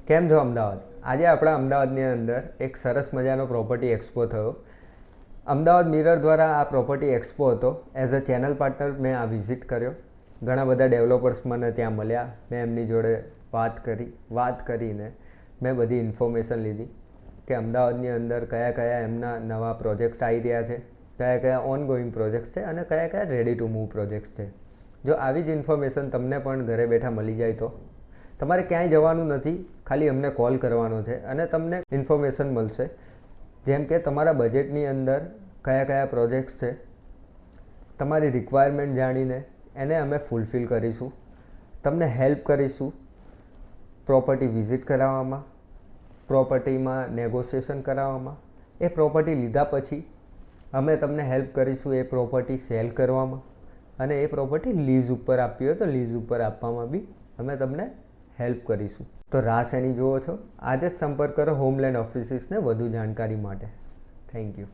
કેમ છો અમદાવાદ? આજે આપણા અમદાવાદની અંદર એક સરસ મજાનો પ્રોપર્ટી એક્સપો થયો. અમદાવાદ મિરર દ્વારા આ પ્રોપર્ટી એક્સપો હતો. એઝ અ ચેનલ પાર્ટનર મેં આ વિઝિટ કર્યો. ઘણા બધા ડેવલપર્સ મને ત્યાં મળ્યા. મેં એમની જોડે વાત કરીને મેં બધી ઇન્ફોર્મેશન લીધી કે અમદાવાદની અંદર કયા કયા એમના નવા પ્રોજેક્ટ્સ આવી રહ્યા છે, કયા કયા ઓનગોઈંગ પ્રોજેક્ટ્સ છે અને કયા કયા રેડી ટુ મૂવ પ્રોજેક્ટ્સ છે. જો આવી જ ઇન્ફોર્મેશન તમને પણ ઘરે બેઠા મળી જાય તો તમારે ક્યાંય જવાનું નથી, ખાલી અમને કોલ કરવાનો છે અને તમને ઇન્ફોર્મેશન મળશે. જેમ કે તમારા બજેટની અંદર કયા કયા પ્રોજેક્ટ્સ છે, તમારી રિક્વાયરમેન્ટ જાણીને એને અમે ફૂલફિલ કરીશું. તમને હેલ્પ કરીશું પ્રોપર્ટી વિઝિટ કરાવવામાં, પ્રોપર્ટીમાં નેગોશિએશન કરાવવામાં. એ પ્રોપર્ટી લીધા પછી અમે તમને હેલ્પ કરીશું એ પ્રોપર્ટી સેલ કરવામાં, અને એ પ્રોપર્ટી લીઝ ઉપર આપવી હોય તો લીઝ ઉપર આપવામાં બી અમે તમને હેલ્પ કરીશું. તો રાહ શેની જુઓ છો? આજે જ સંપર્ક કરો હોમલેન્ડ ઓફિસીસને વધુ જાણકારી માટે. Thank you.